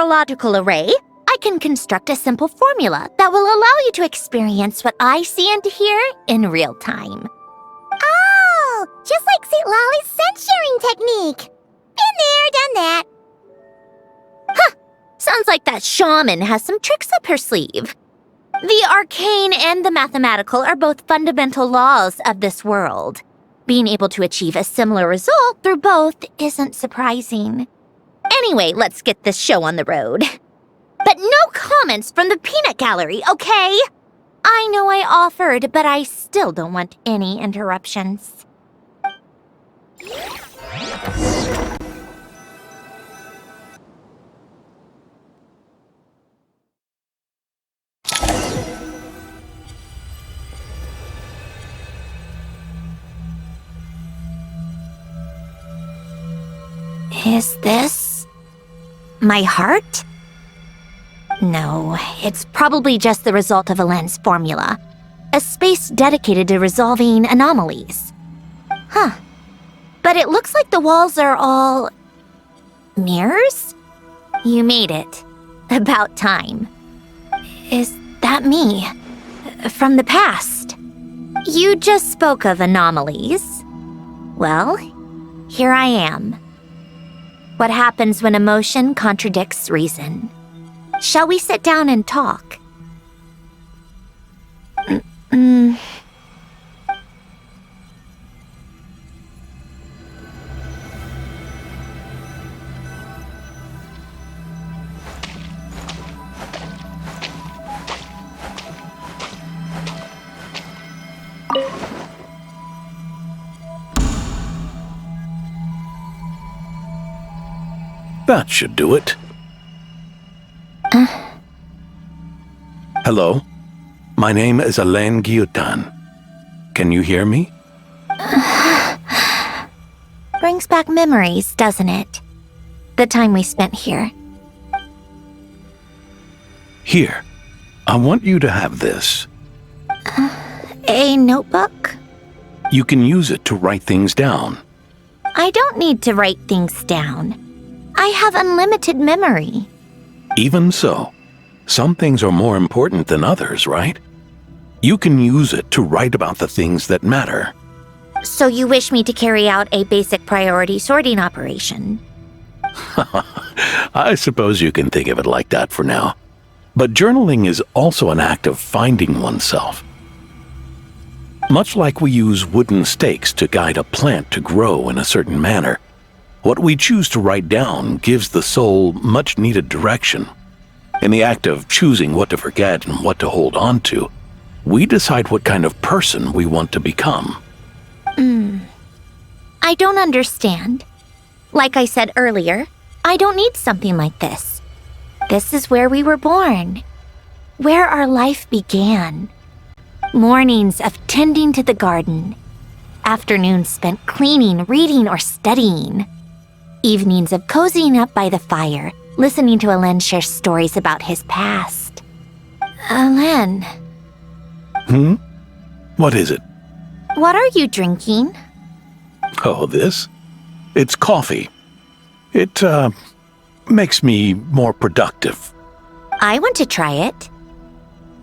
topological array, I can construct a simple formula that will allow you to experience what I see and hear in real time. Oh, just like St. Lolly's scent-sharing technique. Been there, done that. Huh, sounds like that shaman has some tricks up her sleeve. The arcane and the mathematical are both fundamental laws of this world. Being able to achieve a similar result through both isn't surprising. Anyway, let's get this show on the road. But no comments from the peanut gallery, okay? I know I offered, but I still don't want any interruptions. Is this my heart? No, it's probably just the result of a lens formula. A space dedicated to resolving anomalies. Huh. But it looks like the walls are all... mirrors? You made it. About time. Is that me? From the past? You just spoke of anomalies. Well, here I am. What happens when emotion contradicts reason? Shall we sit down and talk? That should do it. Hello? My name is Alain Guillotin. Can you hear me? Brings back memories, doesn't it? The time we spent here. Here. I want you to have this. A notebook? You can use it to write things down. I don't need to write things down. I have unlimited memory. Even so, some things are more important than others, right? You can use it to write about the things that matter. So you wish me to carry out a basic priority sorting operation? I suppose you can think of it like that for now. But journaling is also an act of finding oneself. Much like we use wooden stakes to guide a plant to grow in a certain manner, what we choose to write down gives the soul much-needed direction. In the act of choosing what to forget and what to hold on to, we decide what kind of person we want to become. I don't understand. Like I said earlier, I don't need something like this. This is where we were born. Where our life began. Mornings of tending to the garden. Afternoons spent cleaning, reading, or studying. Evenings of cozying up by the fire, listening to Alain share stories about his past. Alain. What is it? What are you drinking? Oh, this? It's coffee. It, makes me more productive. I want to try it.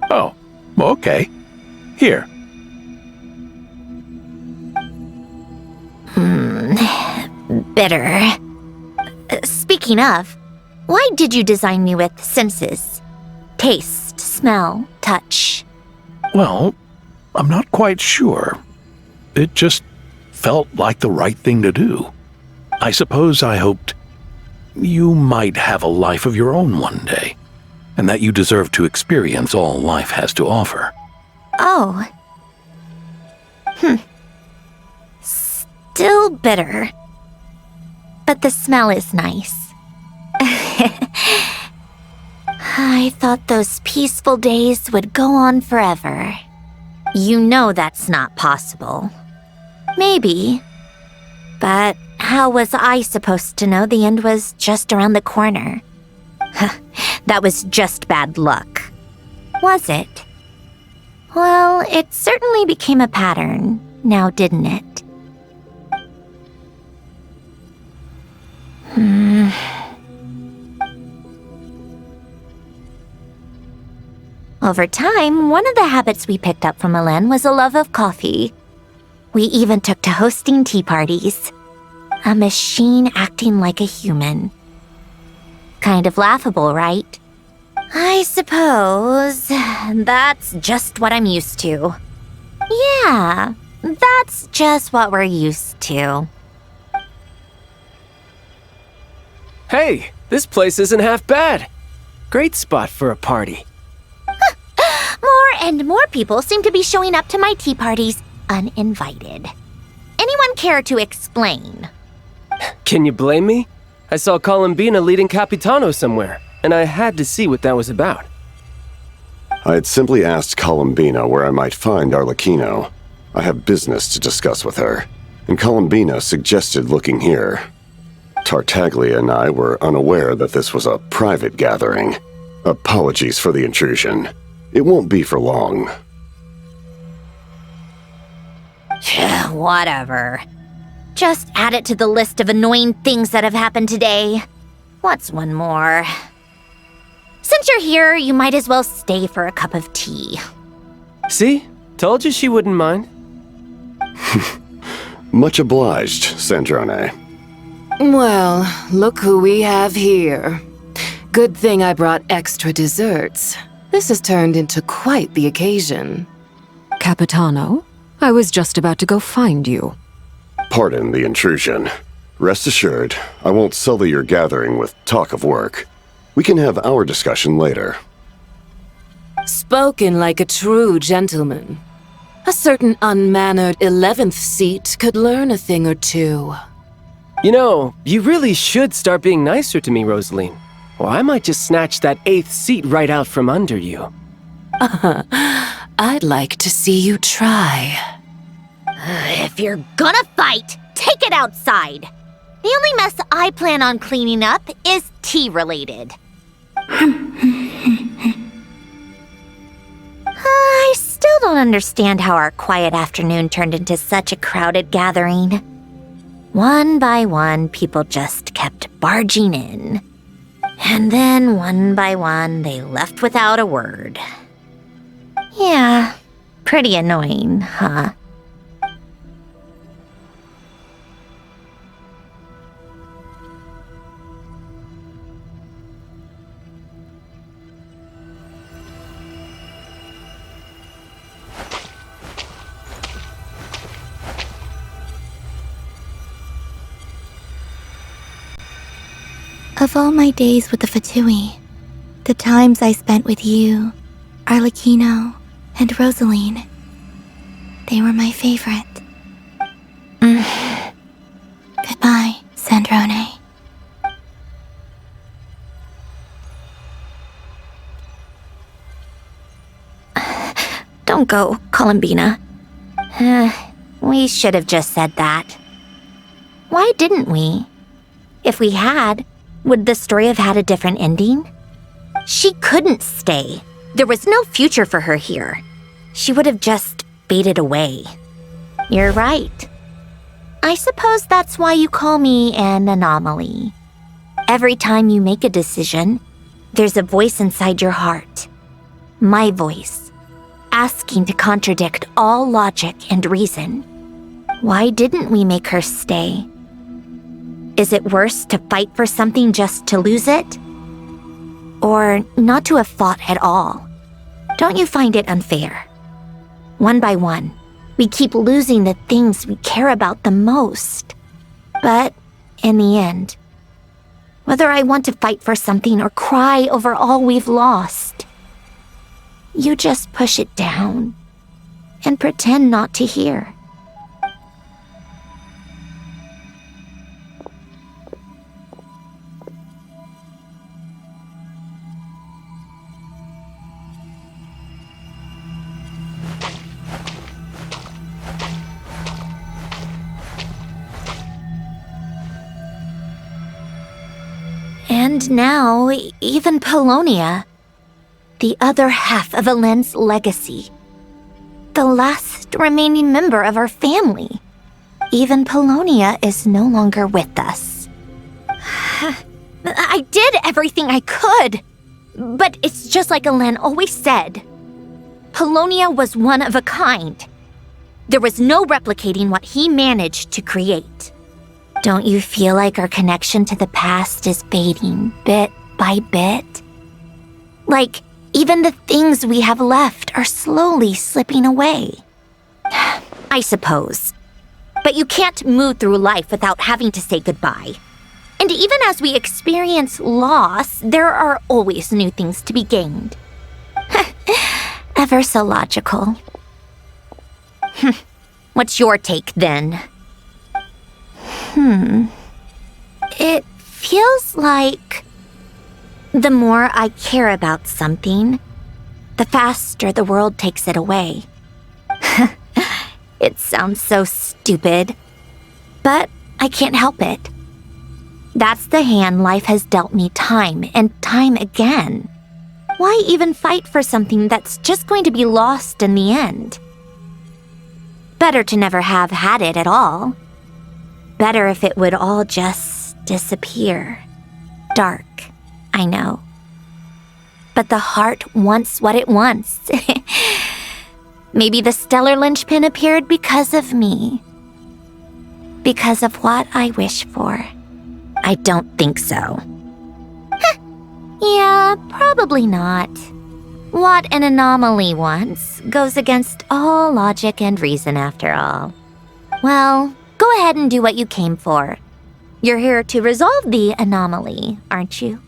Oh, okay. Here. Bitter. Speaking of, why did you design me with senses? Taste, smell, touch. Well, I'm not quite sure. It just felt like the right thing to do. I suppose I hoped you might have a life of your own one day, and that you deserve to experience all life has to offer. Oh. Still bitter. But the smell is nice. I thought those peaceful days would go on forever. You know that's not possible. Maybe. But how was I supposed to know the end was just around the corner? That was just bad luck. Was it? Well, it certainly became a pattern, now didn't it? Over time, one of the habits we picked up from Hélène was a love of coffee. We even took to hosting tea parties. A machine acting like a human. Kind of laughable, right? I suppose that's just what I'm used to. Yeah, that's just what we're used to. Hey, this place isn't half bad. Great spot for a party. More and more people seem to be showing up to my tea parties uninvited. Anyone care to explain? Can you blame me? I saw Columbina leading Capitano somewhere, and I had to see what that was about. I had simply asked Columbina where I might find Arlecchino. I have business to discuss with her, and Columbina suggested looking here. Tartaglia and I were unaware that this was a private gathering. Apologies for the intrusion. It won't be for long. Whatever. Just add it to the list of annoying things that have happened today. What's one more? Since you're here, you might as well stay for a cup of tea. See? Told you she wouldn't mind. Much obliged, Sandrone. Well, look who we have here. Good thing I brought extra desserts. This has turned into quite the occasion. Capitano, I was just about to go find you. Pardon the intrusion. Rest assured, I won't sully your gathering with talk of work. We can have our discussion later. Spoken like a true gentleman. A certain unmannered 11th seat could learn a thing or two. You know, you really should start being nicer to me, Rosaline. Or I might just snatch that 8th seat right out from under you. I'd like to see you try. If you're gonna fight, take it outside. The only mess I plan on cleaning up is tea-related. I still don't understand how our quiet afternoon turned into such a crowded gathering. One by one, people just kept barging in. And then, one by one, they left without a word. Yeah, pretty annoying, huh? Of all my days with the Fatui, the times I spent with you, Arlecchino, and Rosaline, they were my favorite. Goodbye, Sandrone. Don't go, Columbina. We should have just said that. Why didn't we? If we had, would the story have had a different ending? She couldn't stay. There was no future for her here. She would have just faded away. You're right. I suppose that's why you call me an anomaly. Every time you make a decision, there's a voice inside your heart. My voice, asking to contradict all logic and reason. Why didn't we make her stay? Is it worse to fight for something just to lose it? Or not to have fought at all? Don't you find it unfair? One by one, we keep losing the things we care about the most. But in the end, whether I want to fight for something or cry over all we've lost, you just push it down and pretend not to hear. And now, even Polonia, the other half of Hélène's legacy, the last remaining member of our family. Even Polonia is no longer with us. I did everything I could, but it's just like Hélène always said. Polonia was one of a kind. There was no replicating what he managed to create. Don't you feel like our connection to the past is fading bit by bit? Like, even the things we have left are slowly slipping away. I suppose. But you can't move through life without having to say goodbye. And even as we experience loss, there are always new things to be gained. Ever so logical. What's your take, then? It feels like the more I care about something, the faster the world takes it away. It sounds so stupid, but I can't help it. That's the hand life has dealt me time and time again. Why even fight for something that's just going to be lost in the end? Better to never have had it at all. Better if it would all just disappear. Dark, I know. But the heart wants what it wants. Maybe the stellar linchpin appeared because of me. Because of what I wish for. I don't think so. Yeah, probably not. What an anomaly wants goes against all logic and reason after all. Well, go ahead and do what you came for. You're here to resolve the anomaly, aren't you?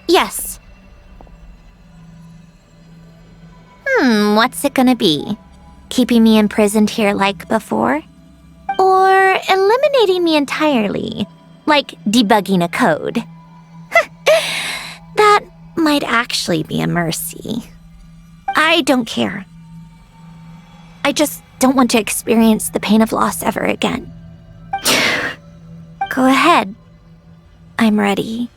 Yes. What's it gonna be? Keeping me imprisoned here like before? Or eliminating me entirely, like debugging a code? That might actually be a mercy. I don't care. I just don't want to experience the pain of loss ever again. Go ahead. I'm ready.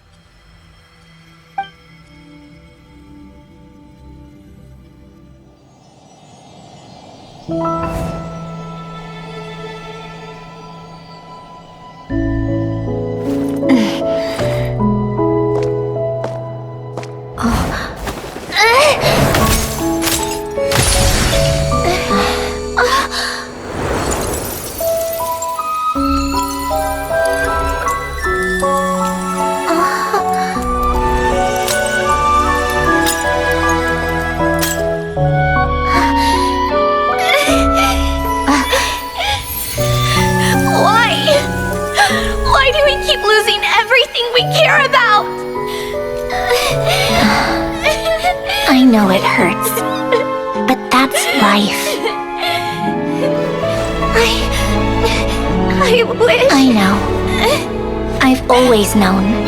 Why do we keep losing everything we care about? I know it hurts, but that's life. I wish... I know. I've always known.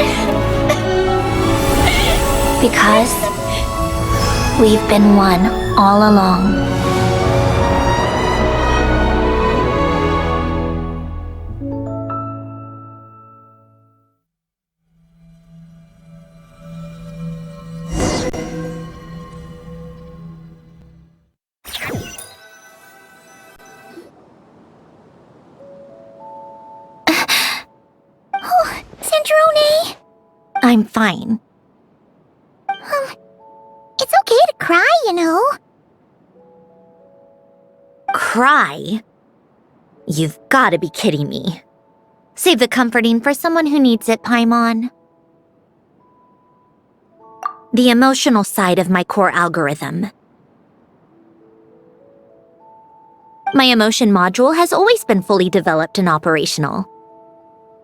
Because we've been one all along. I'm fine. It's okay to cry, you know. Cry? You've got to be kidding me. Save the comforting for someone who needs it, Paimon. The emotional side of my core algorithm. My emotion module has always been fully developed and operational.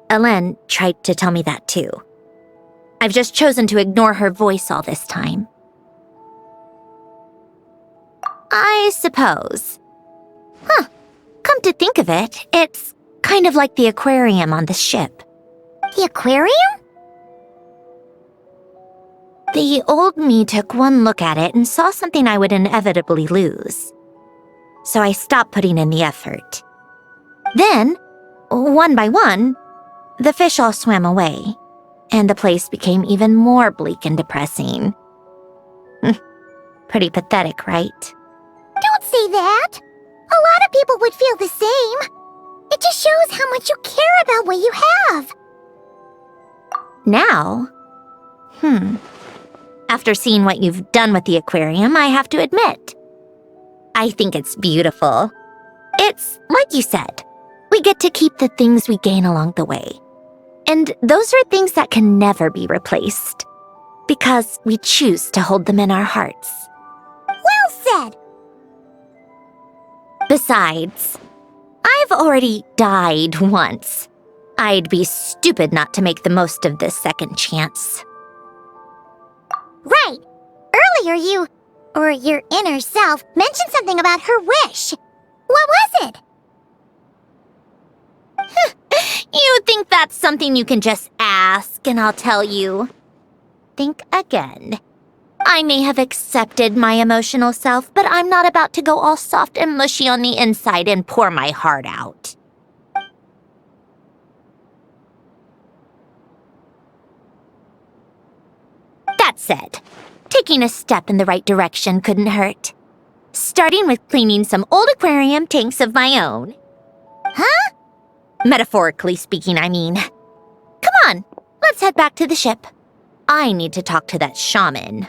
Elen tried to tell me that too. I've just chosen to ignore her voice all this time. I suppose. Come to think of it, it's kind of like the aquarium on the ship. The aquarium? The old me took one look at it and saw something I would inevitably lose. So I stopped putting in the effort. Then, one by one, the fish all swam away. And the place became even more bleak and depressing. Pretty pathetic, right? Don't say that. A lot of people would feel the same. It just shows how much you care about what you have. Now, After seeing what you've done with the aquarium, I have to admit, I think it's beautiful. It's like you said, we get to keep the things we gain along the way. And those are things that can never be replaced, because we choose to hold them in our hearts. Well said! Besides, I've already died once. I'd be stupid not to make the most of this second chance. Right! Earlier you, or your inner self, mentioned something about her wish. What was it? You think that's something you can just ask and I'll tell you? Think again. I may have accepted my emotional self, but I'm not about to go all soft and mushy on the inside and pour my heart out. That said, taking a step in the right direction couldn't hurt. Starting with cleaning some old aquarium tanks of my own. Huh? Metaphorically speaking, I mean. Come on, let's head back to the ship. I need to talk to that shaman.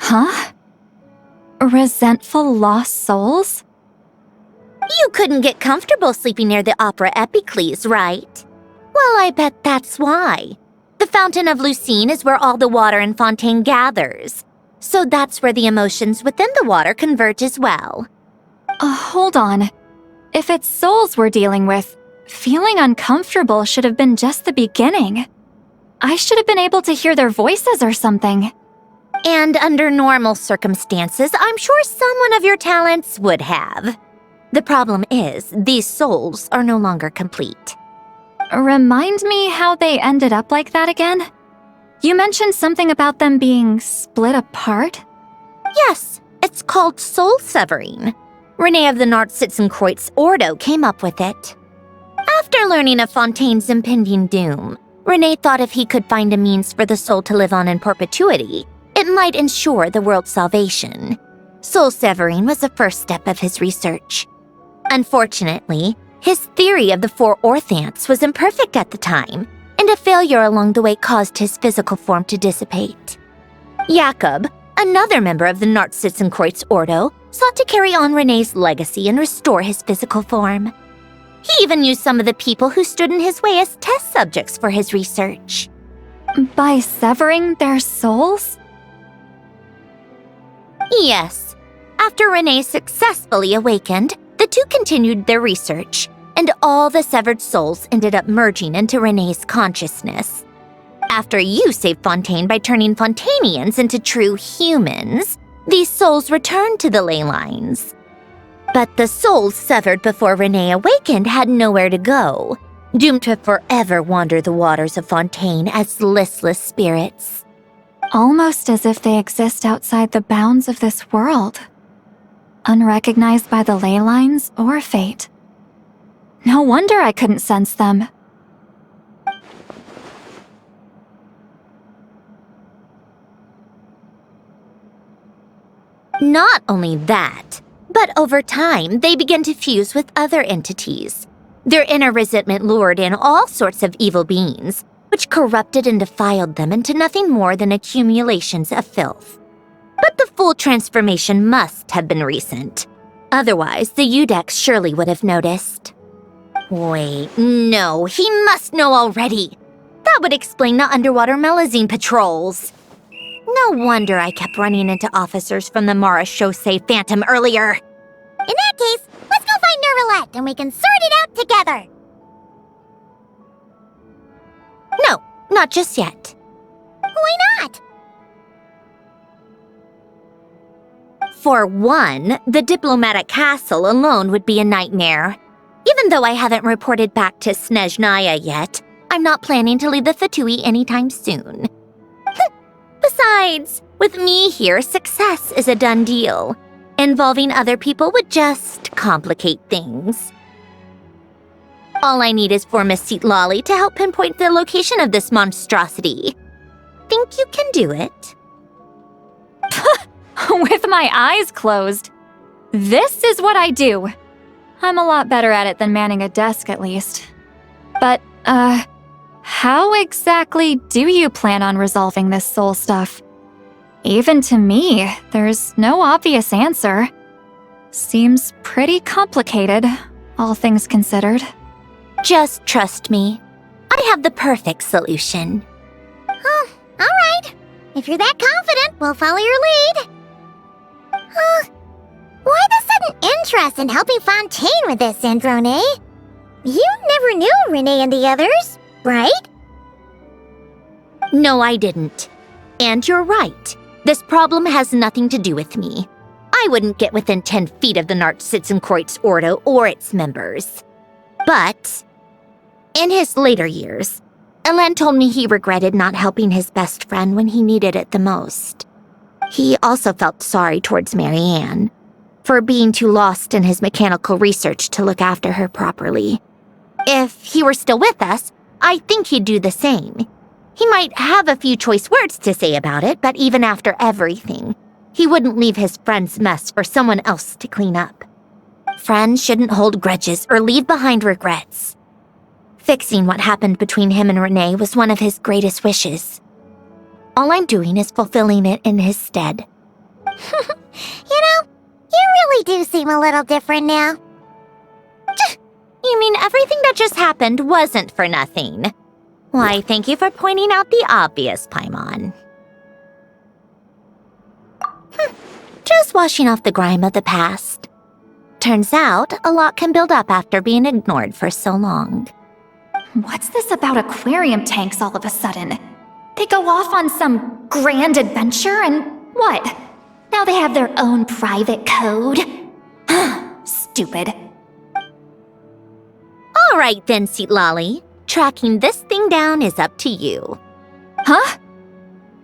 Huh? Resentful lost souls? You couldn't get comfortable sleeping near the Opera Epicles, right? Well, I bet that's why. The Fountain of Lucine is where all the water in Fontaine gathers. So that's where the emotions within the water converge as well. Hold on. If it's souls we're dealing with, feeling uncomfortable should have been just the beginning. I should have been able to hear their voices or something. And under normal circumstances, I'm sure someone of your talents would have. The problem is, these souls are no longer complete. Remind me how they ended up like that again? You mentioned something about them being split apart? Yes, it's called soul severing. Renee of the Nartsitzenkreuz Ordo came up with it. After learning of Fontaine's impending doom, Renee thought if he could find a means for the soul to live on in perpetuity, it might ensure the world's salvation. Soul severing was the first step of his research. Unfortunately, his theory of the four orthants was imperfect at the time, and a failure along the way caused his physical form to dissipate. Jakob, another member of the Nartsitzenkreuz Ordo, sought to carry on Renee's legacy and restore his physical form. He even used some of the people who stood in his way as test subjects for his research. By severing their souls? Yes. After Renee successfully awakened, the two continued their research, and all the severed souls ended up merging into Renee's consciousness. After you saved Fontaine by turning Fontainians into true humans, these souls returned to the ley lines. But the souls severed before Renee awakened had nowhere to go, doomed to forever wander the waters of Fontaine as listless spirits. Almost as if they exist outside the bounds of this world. Unrecognized by the ley lines or fate. No wonder I couldn't sense them. Not only that, but over time, they began to fuse with other entities. Their inner resentment lured in all sorts of evil beings, which corrupted and defiled them into nothing more than accumulations of filth. But the full transformation must have been recent. Otherwise, the Udex surely would have noticed. Wait, no, he must know already. That would explain the underwater melazine patrols. No wonder I kept running into officers from the Mara Chaussee Phantom earlier. In that case, let's go find Nervalette and we can sort it out together. No, not just yet. Why not? For one, the diplomatic castle alone would be a nightmare. Even though I haven't reported back to Snezhnaya yet, I'm not planning to leave the Fatui anytime soon. Besides, with me here, success is a done deal. Involving other people would just complicate things. All I need is for Miss Seatlolly to help pinpoint the location of this monstrosity. Think you can do it? With my eyes closed. This is what I do. I'm a lot better at it than manning a desk, at least. But, how exactly do you plan on resolving this soul stuff? Even to me, there's no obvious answer. Seems pretty complicated, all things considered. Just trust me. I have the perfect solution. Oh, all right. If you're that confident, we'll follow your lead. Why the sudden interest in helping Fontaine with this, Androne? You never knew Renee and the others, right? No, I didn't. And you're right. This problem has nothing to do with me. I wouldn't get within 10 feet of the Nartsitzenkreuz Ordo or its members. But, in his later years, Elen told me he regretted not helping his best friend when he needed it the most. He also felt sorry towards Marianne for being too lost in his mechanical research to look after her properly. If he were still with us, I think he'd do the same. He might have a few choice words to say about it, but even after everything, he wouldn't leave his friend's mess for someone else to clean up. Friends shouldn't hold grudges or leave behind regrets. Fixing what happened between him and Renee was one of his greatest wishes. All I'm doing is fulfilling it in his stead. You know, you really do seem a little different now. You mean everything that just happened wasn't for nothing? Why, thank you for pointing out the obvious, Paimon. Just washing off the grime of the past. Turns out, a lot can build up after being ignored for so long. What's this about aquarium tanks all of a sudden? They go off on some grand adventure and what? Now they have their own private code? Stupid. All right then, Seatlolly. Tracking this thing down is up to you. Huh?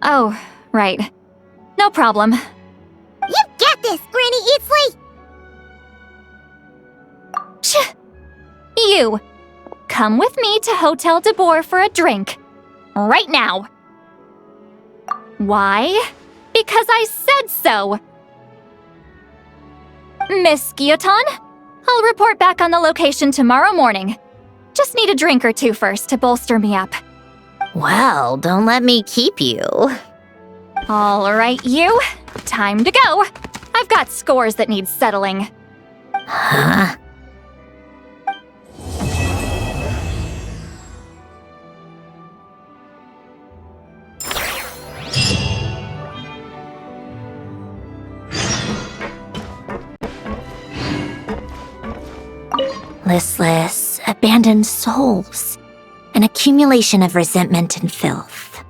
Oh, right. No problem. You got this, Granny Eatsley! You! Come with me to Hotel de Boer for a drink. Right now. Why? Because I said so! Miss Guillotin, I'll report back on the location tomorrow morning. Just need a drink or two first to bolster me up. Well, don't let me keep you. All right, you. Time to go. I've got scores that need settling. Huh? Listless, abandoned souls. An accumulation of resentment and filth.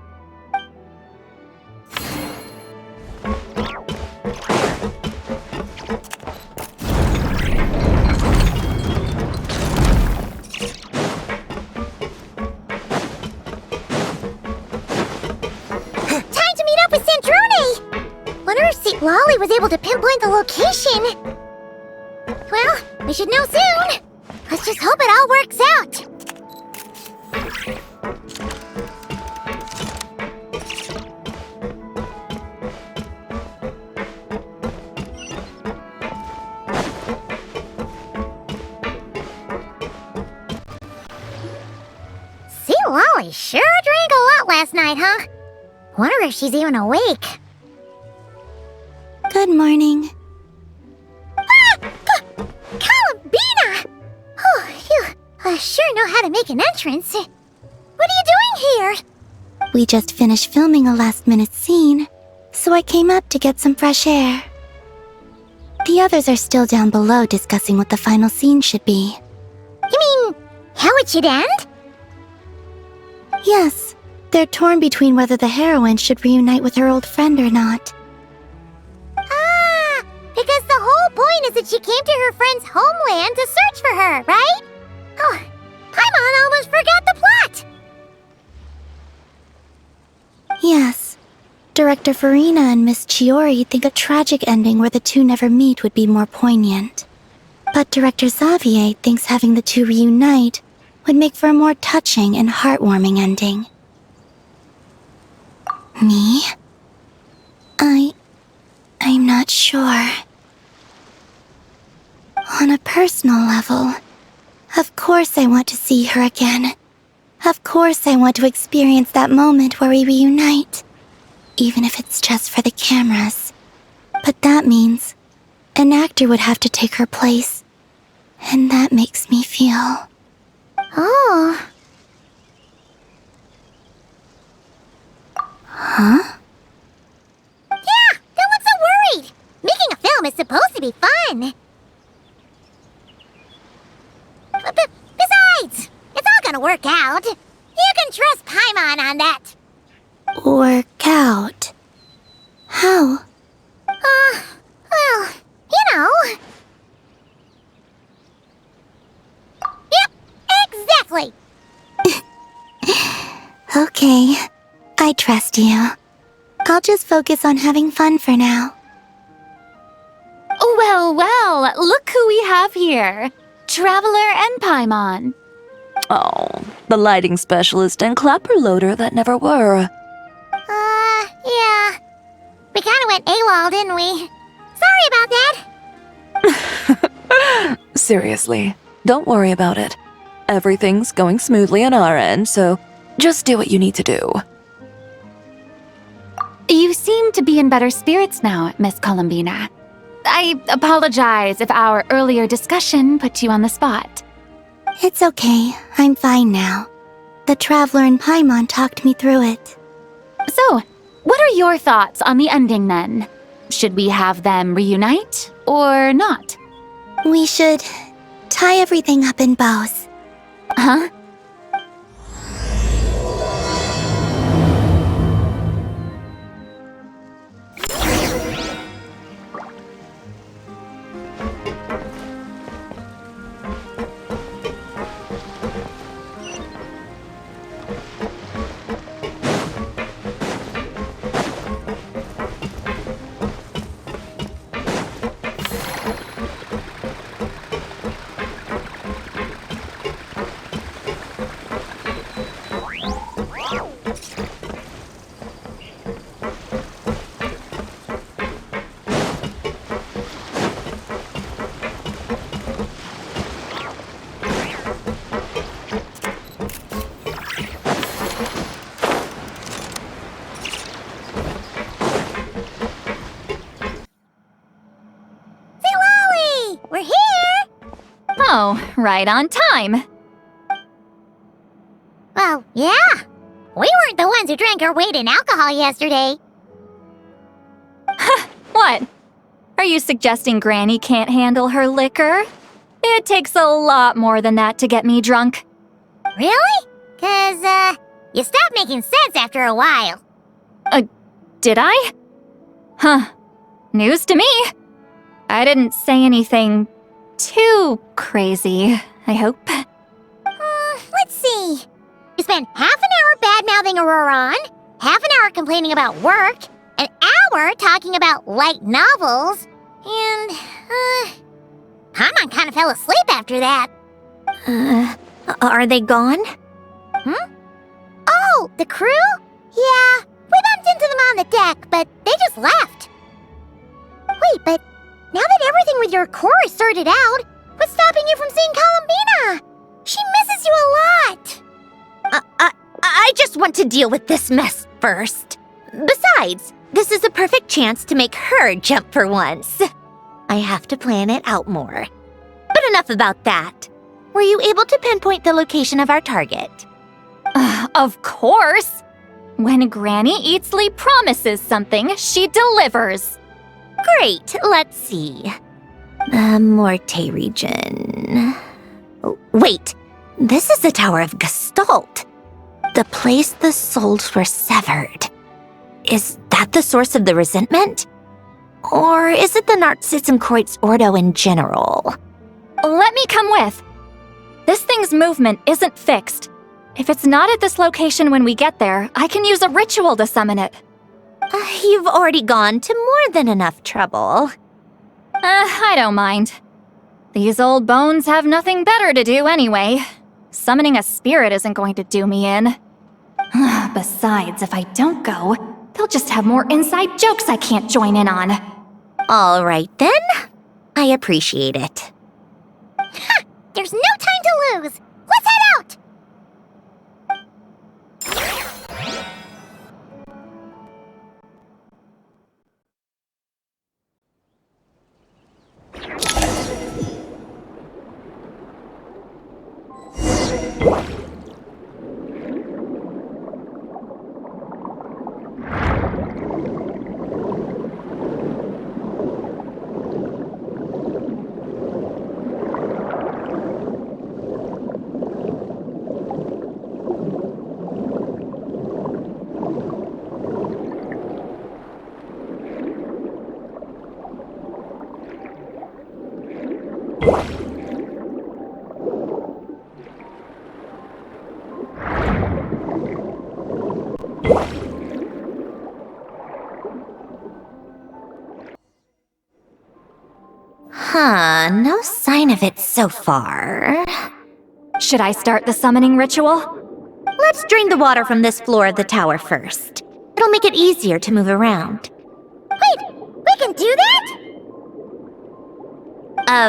Time to meet up with Sandrone! Wonder if Seatlolly was able to pinpoint the location. Well, we should know soon. Let's just hope it all works out. sure drank a lot last night, huh? Wonder if she's even awake. Good morning. Columbina! Oh, you sure know how to make an entrance. What are you doing here? We just finished filming a last-minute scene, so I came up to get some fresh air. The others are still down below discussing what the final scene should be. You mean, how it should end? Yes, they're torn between whether the heroine should reunite with her old friend or not. Ah, because the whole point is that she came to her friend's homeland to search for her, right? Oh, Paimon almost forgot the plot! Yes. Director Farina and Miss Chiori think a tragic ending where the two never meet would be more poignant. But Director Xavier thinks having the two reunite would make for a more touching and heartwarming ending. Me? I'm not sure. On a personal level, of course I want to see her again. Of course I want to experience that moment where we reunite. Even if it's just for the cameras. But that means an actor would have to take her place. And that makes me feel... Oh. Huh? Yeah, don't look so worried. Making a film is supposed to be fun. But besides, it's all gonna work out. You can trust Paimon on that. Work out? How? Well, you know. Yep, exactly. Okay, I trust you. I'll just focus on having fun for now. Well, well, look who we have here. Traveler and Paimon. Oh, the lighting specialist and clapper loader that never were. Yeah. We kinda went AWOL, didn't we? Sorry about that. Seriously, don't worry about it. Everything's going smoothly on our end, so just do what you need to do. You seem to be in better spirits now, Miss Columbina. I apologize if our earlier discussion put you on the spot. It's okay, I'm fine now. The Traveler and Paimon talked me through it. So, what are your thoughts on the ending then? Should we have them reunite or not? We should tie everything up in bows. Huh? Oh, right on time. Well, yeah. We weren't the ones who drank our weight in alcohol yesterday. What? Are you suggesting Granny can't handle her liquor? It takes a lot more than that to get me drunk. Really? 'Cause, you stopped making sense after a while. Did I? Huh. News to me. I didn't say anything too crazy, I hope. Let's see. You spent half an hour bad-mouthing Auroron, half an hour complaining about work, an hour talking about light novels, and, Paimon kind of fell asleep after that. Are they gone? Oh, the crew? Yeah, we bumped into them on the deck, but they just left. Wait, but now that everything with your core is sorted out, what's stopping you from seeing Columbina? She misses you a lot. I just want to deal with this mess first. Besides, this is a perfect chance to make her jump for once. I have to plan it out more. But enough about that. Were you able to pinpoint the location of our target? Of course! When Granny Eatsley promises something, she delivers. Great, let's see. The Morte region. Oh, wait, this is the Tower of Gestalt. The place the souls were severed. Is that the source of the resentment? Or is it the Narcissenkreuz Ordo in general? Let me come with. This thing's movement isn't fixed. If it's not at this location when we get there, I can use a ritual to summon it. You've already gone to more than enough trouble. I don't mind. These old bones have nothing better to do anyway. Summoning a spirit isn't going to do me in. Besides, if I don't go, they'll just have more inside jokes I can't join in on. All right then. I appreciate it. Ha! There's no time to lose! Let's head out! No sign of it so far. Should I start the summoning ritual? Let's drain the water from this floor of the tower first. It'll make it easier to move around. Wait, we can do that?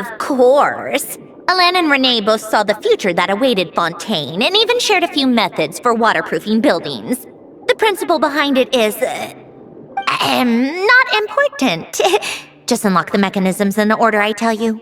Of course. Alan and Renee both saw the future that awaited Fontaine and even shared a few methods for waterproofing buildings. The principle behind it is... not important. Just unlock the mechanisms in the order I tell you.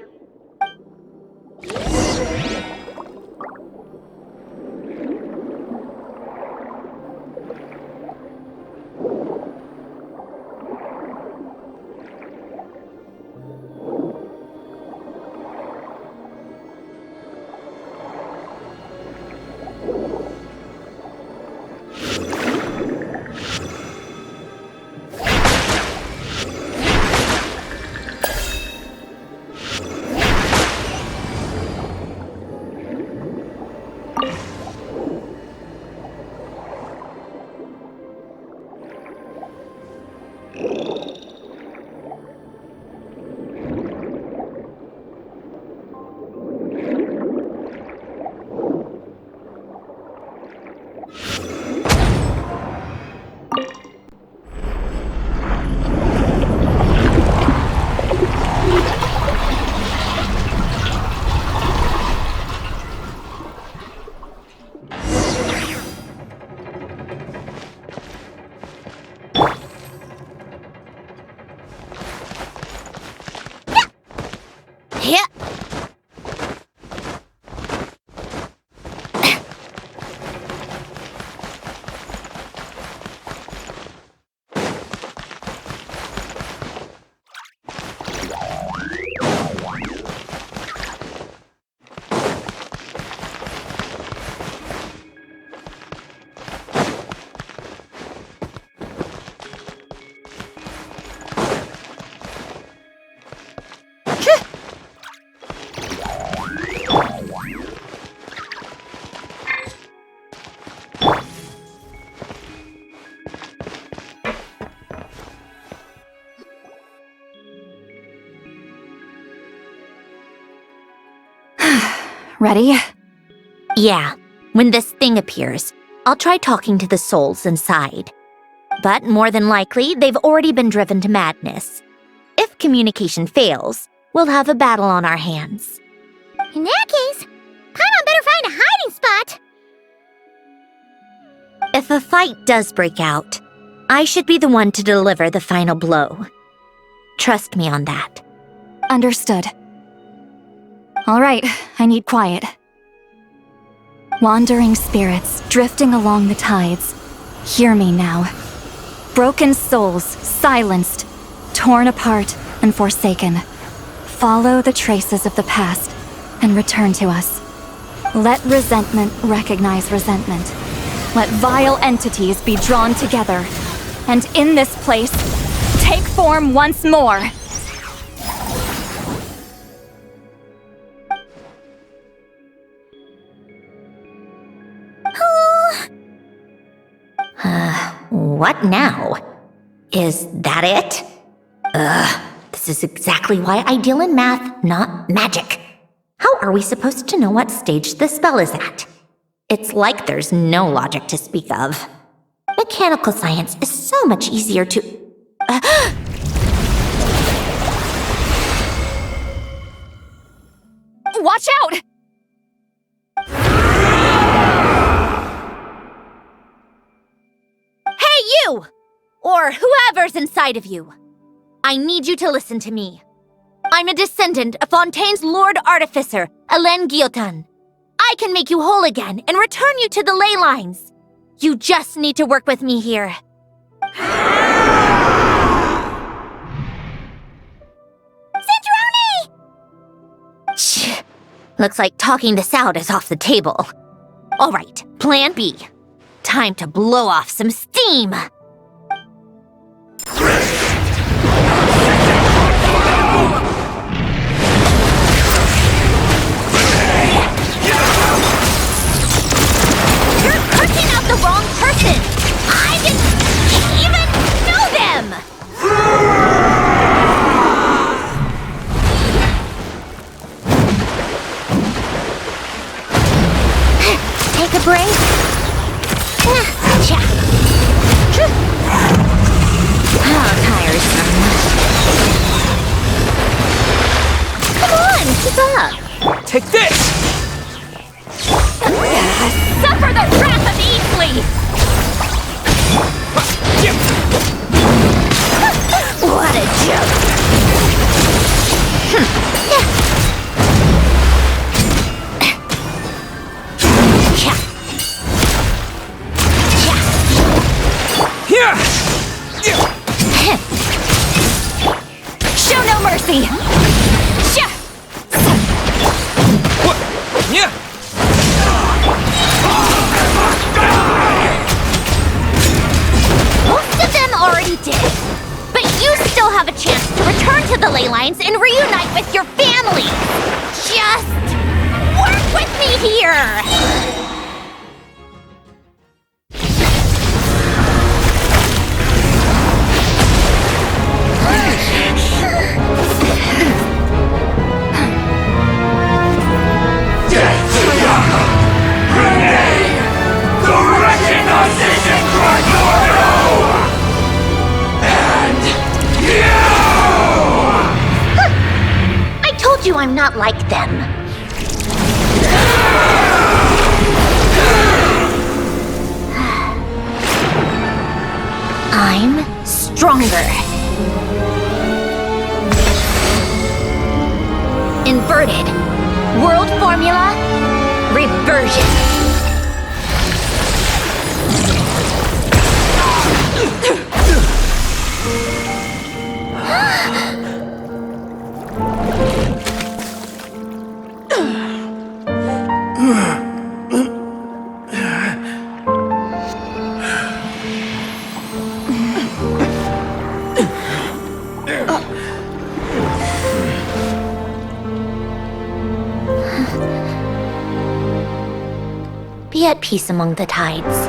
Ready? Yeah. When this thing appears, I'll try talking to the souls inside. But more than likely, they've already been driven to madness. If communication fails, we'll have a battle on our hands. In that case, Paimon better find a hiding spot. If a fight does break out, I should be the one to deliver the final blow. Trust me on that. Understood. All right, I need quiet. Wandering spirits drifting along the tides. Hear me now. Broken souls, silenced, torn apart, and forsaken. Follow the traces of the past and return to us. Let resentment recognize resentment. Let vile entities be drawn together. And in this place, take form once more. What now? Is that it? This is exactly why I deal in math, not magic. How are we supposed to know what stage the spell is at? It's like there's no logic to speak of. Mechanical science is so much easier to... Watch out! Hey, you! Or whoever's inside of you. I need you to listen to me. I'm a descendant of Fontaine's Lord Artificer, Hélène Guillotin. I can make you whole again and return you to the ley lines. You just need to work with me here. Cedrone! Shh. Looks like talking this out is off the table. All right, plan B. Time to blow off some steam. You're cooking out the wrong person! I didn't even know them! Take a break. How tiresome. Come on, keep up. Take this! Suffer the wrath of Easley! What a joke. Show no mercy! Most of them already did. But you still have a chance to return to the ley lines and reunite with your family. Just work with me here. I'm not like them. I'm stronger. Inverted. World formula. Reversion. Be at peace among the tides,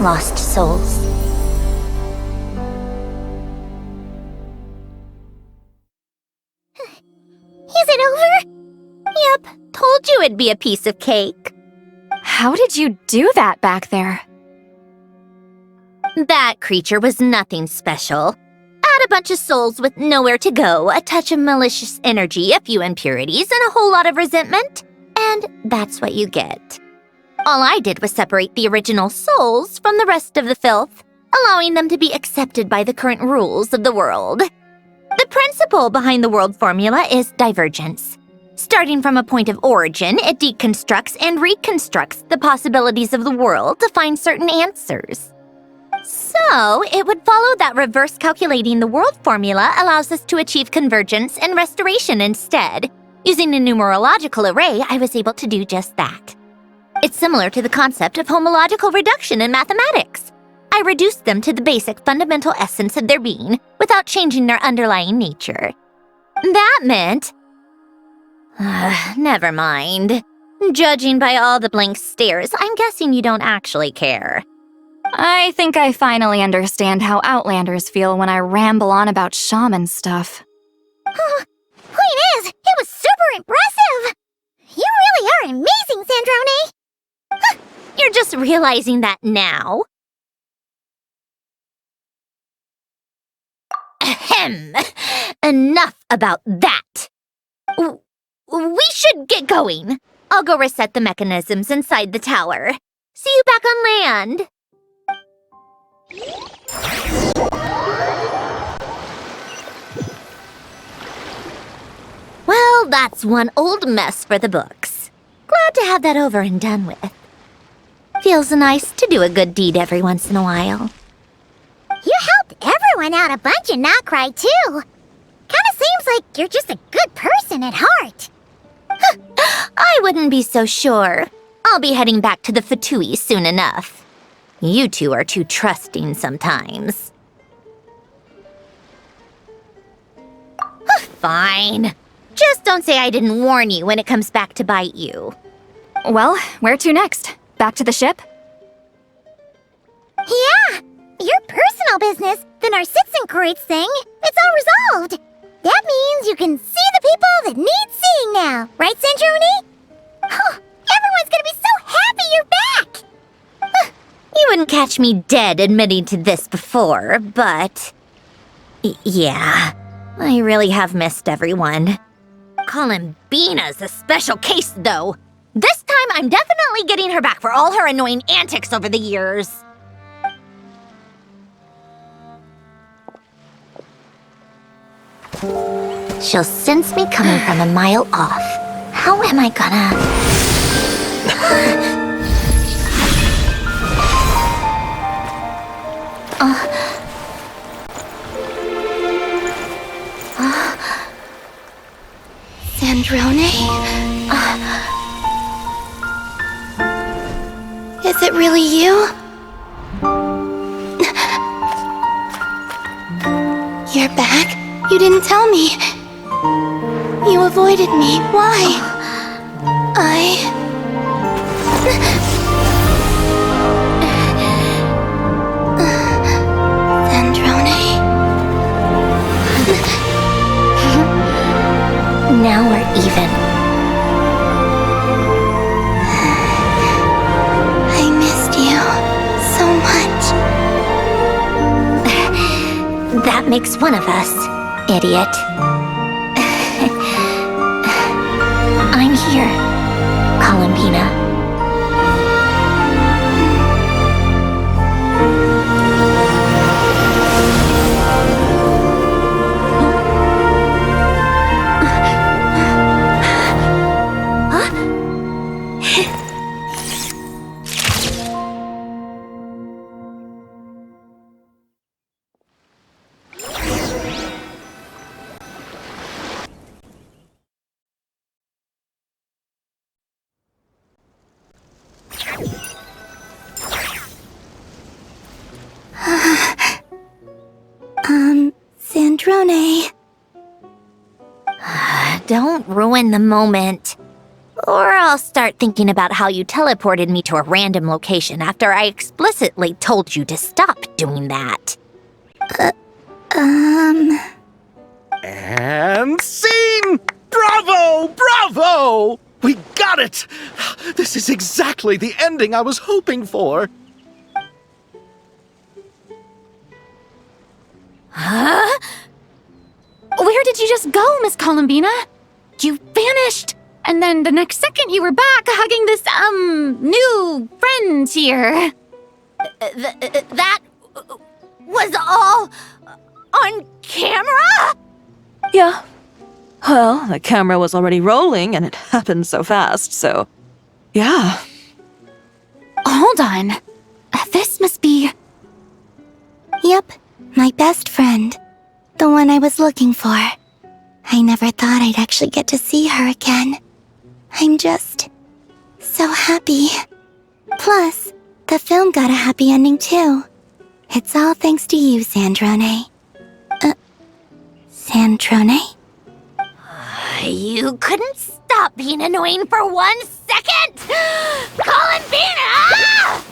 lost souls. Is it over? Yep, told you it'd be a piece of cake. How did you do that back there? That creature was nothing special. Add a bunch of souls with nowhere to go, a touch of malicious energy, a few impurities, and a whole lot of resentment. And that's what you get. All I did was separate the original souls from the rest of the filth, allowing them to be accepted by the current rules of the world. The principle behind the world formula is divergence. Starting from a point of origin, it deconstructs and reconstructs the possibilities of the world to find certain answers. So, it would follow that reverse calculating the world formula allows us to achieve convergence and restoration instead. Using a numerological array, I was able to do just that. It's similar to the concept of homological reduction in mathematics. I reduced them to the basic fundamental essence of their being without changing their underlying nature. That meant... never mind. Judging by all the blank stares, I'm guessing you don't actually care. I think I finally understand how Outlanders feel when I ramble on about shaman stuff. Point is, it was super impressive! You really are amazing, Sandrone! You're just realizing that now? Ahem. Enough about that. We should get going. I'll go reset the mechanisms inside the tower. See you back on land. Well, that's one old mess for the books. Glad to have that over and done with. Feels nice to do a good deed every once in a while. You helped everyone out a bunch and not cry, too. Kinda seems like you're just a good person at heart. I wouldn't be so sure. I'll be heading back to the Fatui soon enough. You two are too trusting sometimes. Fine. Just don't say I didn't warn you when it comes back to bite you. Well, where to next? Back to the ship? Yeah! Your personal business, the Narcitsan thing, it's all resolved. That means you can see the people that need seeing now, right, Sandrone? Oh, everyone's gonna be so happy you're back! You wouldn't catch me dead admitting to this before, but... yeah, I really have missed everyone. Columbina's a special case, though. This time, I'm definitely getting her back for all her annoying antics over the years. She'll sense me coming from a mile off. How am I gonna... Sandrone? Is it really you? You're back? You didn't tell me. You avoided me. Why? Sandrone? Now we're even. I missed you so much. That makes one of us, idiot. I'm here, Columbina. Sandrone. Don't ruin the moment. Or I'll start thinking about how you teleported me to a random location after I explicitly told you to stop doing that. And scene! Bravo! Bravo! We got it! This is exactly the ending I was hoping for. Huh? Where did you just go, Miss Columbina? You vanished! And then the next second you were back hugging this, new friend here. That was all on camera? Yeah. Well, the camera was already rolling and it happened so fast, so... yeah. Hold on. This must be... Yep, my best friend. The one I was looking for. I never thought I'd actually get to see her again. I'm just... so happy. Plus, the film got a happy ending too. It's all thanks to you, Sandrone. Sandrone? You couldn't stop being annoying for 1 second! Columbina! Ah!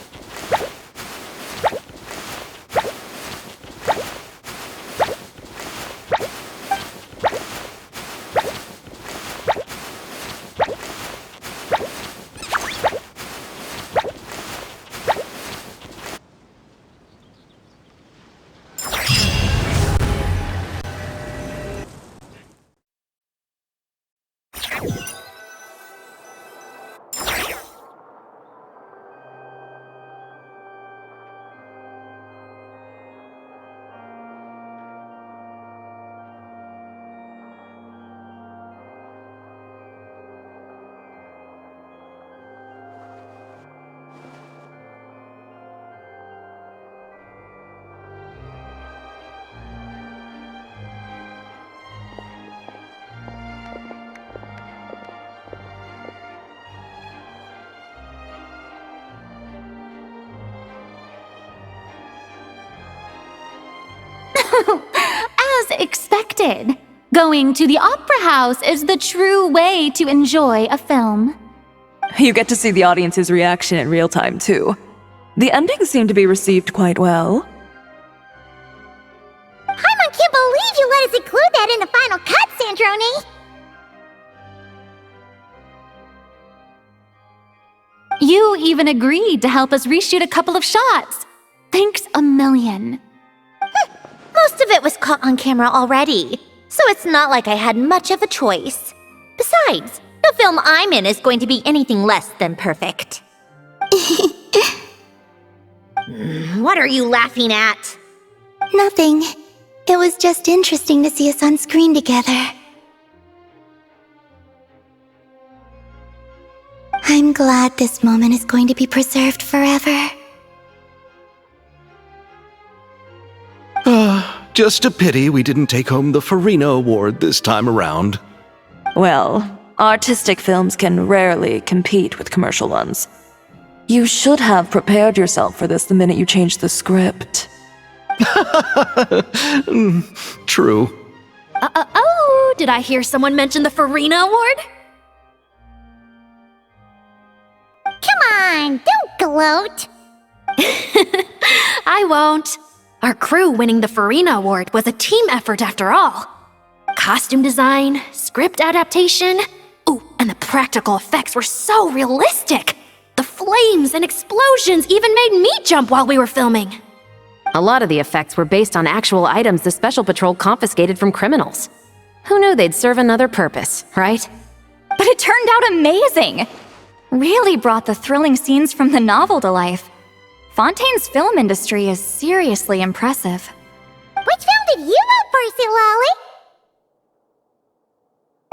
As expected, going to the opera house is the true way to enjoy a film. You get to see the audience's reaction in real time, too. The ending seemed to be received quite well. Paimon can't believe you let us include that in the final cut, Sandrone! You even agreed to help us reshoot a couple of shots. Thanks a million. Most of it was caught on camera already, so it's not like I had much of a choice. Besides, the film I'm in is going to be anything less than perfect. What are you laughing at? Nothing. It was just interesting to see us on screen together. I'm glad this moment is going to be preserved forever. Just a pity we didn't take home the Farina Award this time around. Well, artistic films can rarely compete with commercial ones. You should have prepared yourself for this the minute you changed the script. True. Oh, did I hear someone mention the Farina Award? Come on, don't gloat! I won't. Our crew winning the Farina Award was a team effort after all. Costume design, script adaptation. Ooh, and the practical effects were so realistic. The flames and explosions even made me jump while we were filming. A lot of the effects were based on actual items the Special Patrol confiscated from criminals. Who knew they'd serve another purpose, right? But it turned out amazing! Really brought the thrilling scenes from the novel to life. Fontaine's film industry is seriously impressive. Which film did you vote for,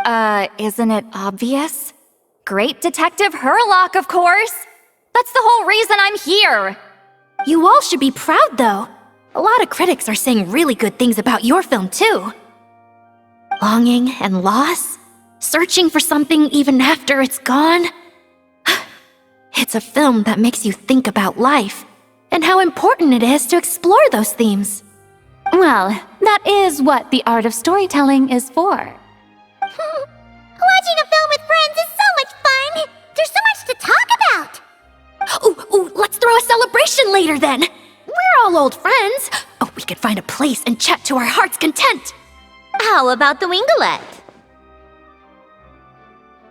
Silali? Isn't it obvious? Great Detective Herlock, of course! That's the whole reason I'm here! You all should be proud, though. A lot of critics are saying really good things about your film, too. Longing and loss? Searching for something even after it's gone? It's a film that makes you think about life, and how important it is to explore those themes. Well, that is what the art of storytelling is for. Watching a film with friends is so much fun! There's so much to talk about! Ooh, let's throw a celebration later then! We're all old friends! Oh, we could find a place and chat to our heart's content! How about the Wingalette?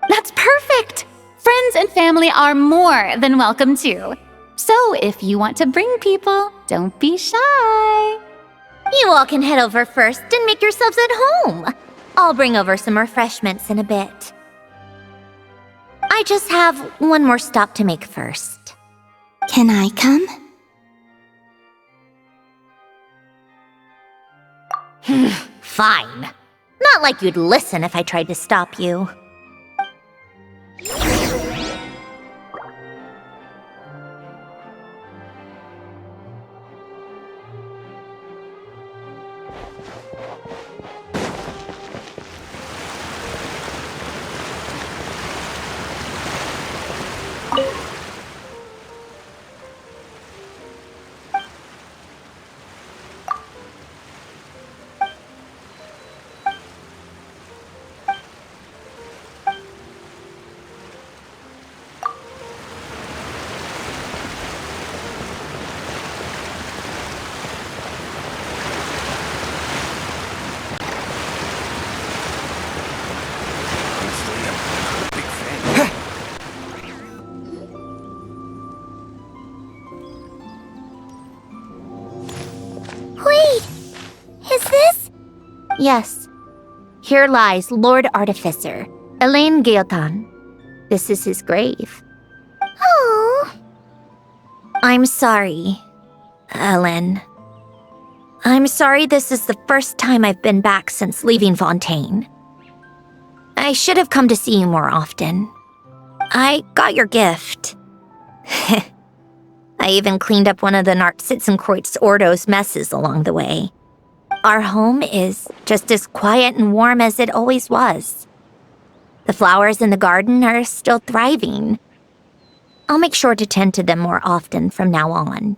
That's perfect! Friends and family are more than welcome too. So if you want to bring people, don't be shy. You all can head over first and make yourselves at home. I'll bring over some refreshments in a bit. I just have one more stop to make first. Can I come? Fine. Not like you'd listen if I tried to stop you. Wait! Is this? Yes. Here lies Lord Artificer, Elaine Gaeltan. This is his grave. Oh. I'm sorry, Ellen. I'm sorry this is the first time I've been back since leaving Fontaine. I should have come to see you more often. I got your gift. I even cleaned up one of the Nartsitzenkreuz Ordo's messes along the way. Our home is just as quiet and warm as it always was. The flowers in the garden are still thriving. I'll make sure to tend to them more often from now on.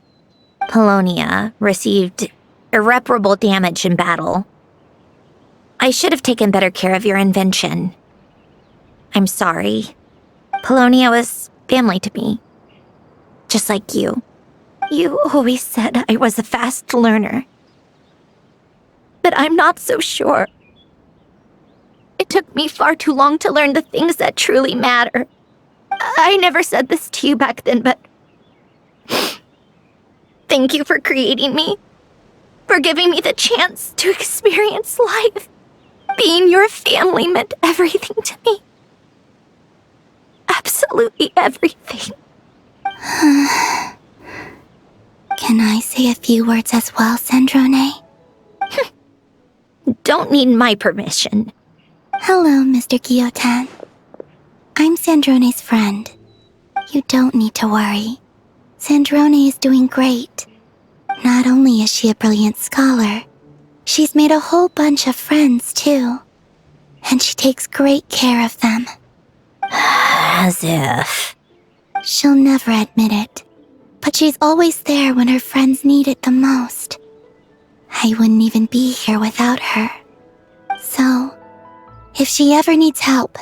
Polonia received irreparable damage in battle. I should have taken better care of your invention. I'm sorry. Polonia was family to me. Just like you. You always said I was a fast learner. But I'm not so sure. It took me far too long to learn the things that truly matter. I never said this to you back then, but thank you for creating me. For giving me the chance to experience life. Being your family meant everything to me. Absolutely everything. Can I say a few words as well, Sandrone? Don't need my permission. Hello, Mr. Gaeltan. I'm Sandrone's friend. You don't need to worry. Sandrone is doing great. Not only is she a brilliant scholar, she's made a whole bunch of friends, too. And she takes great care of them. As if. She'll never admit it, but she's always there when her friends need it the most. I wouldn't even be here without her. So, if she ever needs help,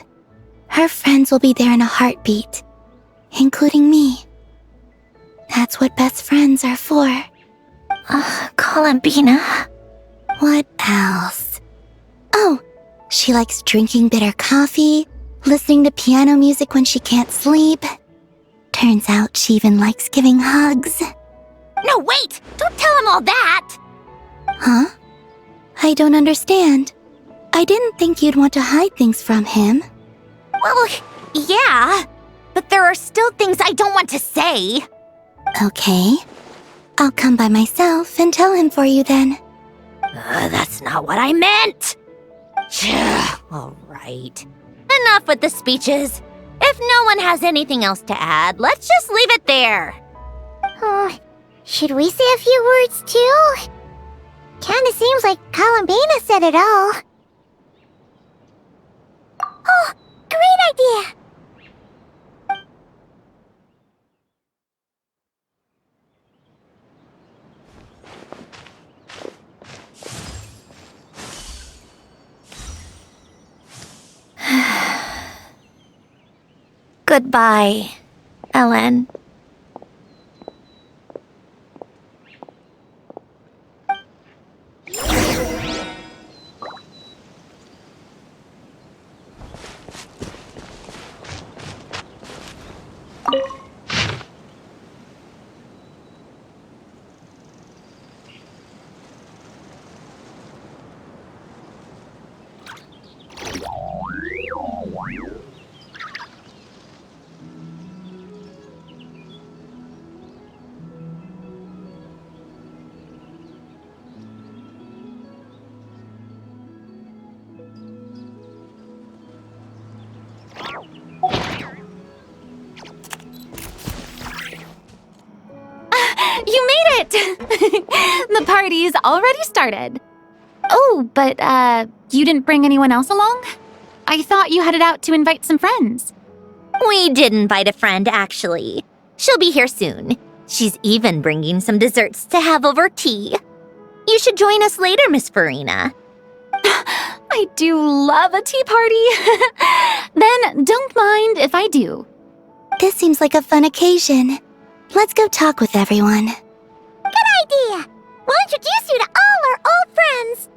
her friends will be there in a heartbeat, including me. That's what best friends are for. Columbina. What else? Oh, she likes drinking bitter coffee, listening to piano music when she can't sleep. Turns out she even likes giving hugs. No, wait! Don't tell him all that! Huh? I don't understand. I didn't think you'd want to hide things from him. Well, yeah, but there are still things I don't want to say. Okay. I'll come by myself and tell him for you then. That's not what I meant. All right. Enough with the speeches. If no one has anything else to add, let's just leave it there. Should we say a few words too? Kinda seems like Columbina said it all. Oh, great idea! Goodbye, Ellen. The party's already started. Oh, but, you didn't bring anyone else along? I thought you headed out to invite some friends. We did invite a friend, actually. She'll be here soon. She's even bringing some desserts to have over tea. You should join us later, Miss Farina. I do love a tea party. Then don't mind if I do. This seems like a fun occasion. Let's go talk with everyone. Good idea! We'll introduce you to all our old friends.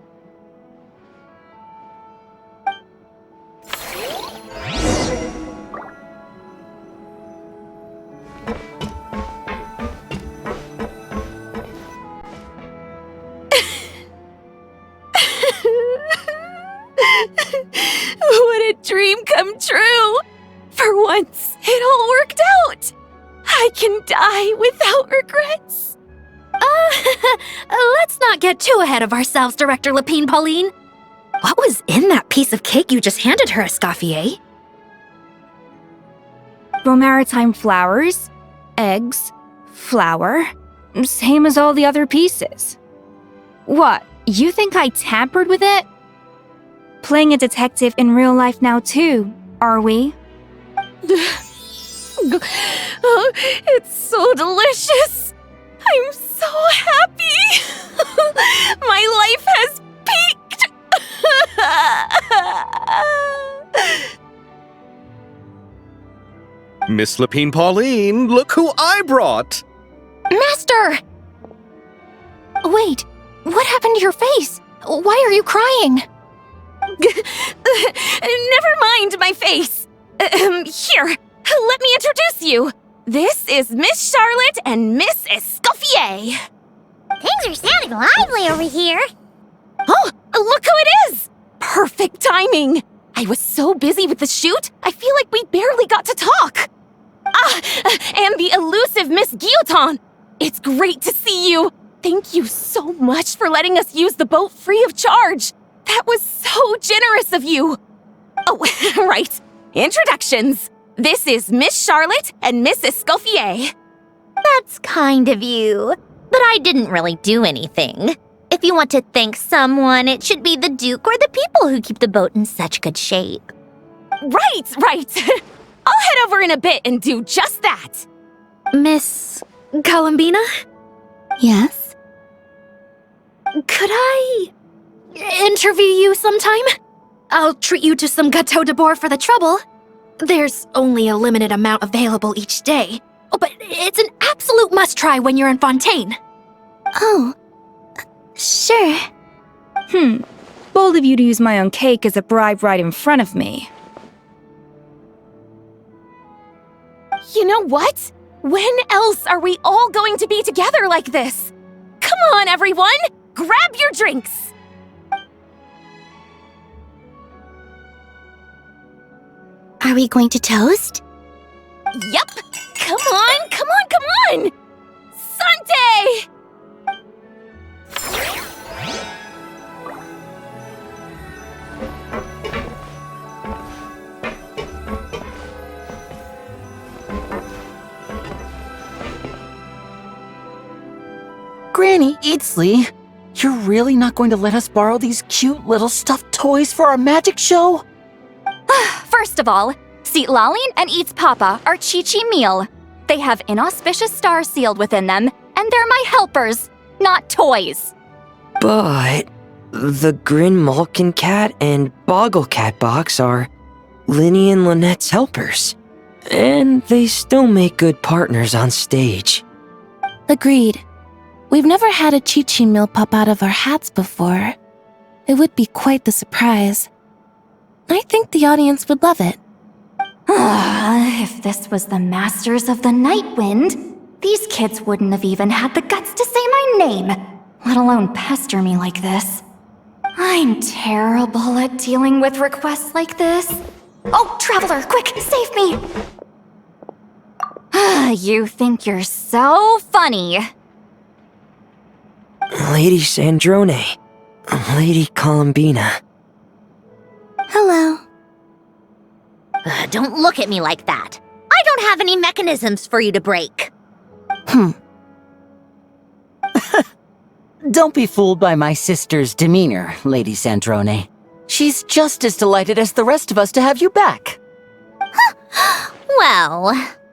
What a dream come true! For once, it all worked out! I can die without regrets. Let's not get too ahead of ourselves, Director Lapine Pauline. What was in that piece of cake you just handed her, Escoffier? Bromaritime flowers, eggs, flour, same as all the other pieces. What, you think I tampered with it? Playing a detective in real life now too, are we? Oh, it's so delicious! I'm so happy! My life has peaked! Miss Lapine Pauline, look who I brought! Master! Wait, what happened to your face? Why are you crying? Never mind my face. Here, let me introduce you. This is Miss Charlotte and Miss Escoffier. Things are sounding lively over here. Oh, look who it is! Perfect timing. I was so busy with the shoot, I feel like we barely got to talk. And the elusive Miss Guillotin. It's great to see you. Thank you so much for letting us use the boat free of charge. That was so generous of you. Oh, right. Introductions. This is Miss Charlotte and Miss Escoffier. That's kind of you, but I didn't really do anything. If you want to thank someone, it should be the Duke or the people who keep the boat in such good shape. Right. I'll head over in a bit and do just that. Miss Columbina? Yes? Could I interview you sometime? I'll treat you to some gâteau de bord for the trouble. There's only a limited amount available each day, but it's an absolute must-try when you're in Fontaine. Oh, sure. Bold of you to use my own cake as a bribe right in front of me. You know what? When else are we all going to be together like this? Come on, everyone! Grab your drinks! Are we going to toast? Yep! Come on! Sante! Granny Eatsley, you're really not going to let us borrow these cute little stuffed toys for our magic show? First of all, Seat Laline and Eats Papa are Chi-Chi meal. They have inauspicious stars sealed within them, and they're my helpers, not toys. But the Grin Malkin Cat and Boggle Cat box are Linny and Lynette's helpers. And they still make good partners on stage. Agreed. We've never had a Chi-Chi meal pop out of our hats before. It would be quite the surprise. I think the audience would love it. If this was the Masters of the Night Wind, these kids wouldn't have even had the guts to say my name, let alone pester me like this. I'm terrible at dealing with requests like this. Oh, Traveler, quick, save me! You think you're so funny. Lady Sandrone, Lady Columbina. Hello. Don't look at me like that. I don't have any mechanisms for you to break. Don't be fooled by my sister's demeanor, Lady Sandrone. She's just as delighted as the rest of us to have you back. Well,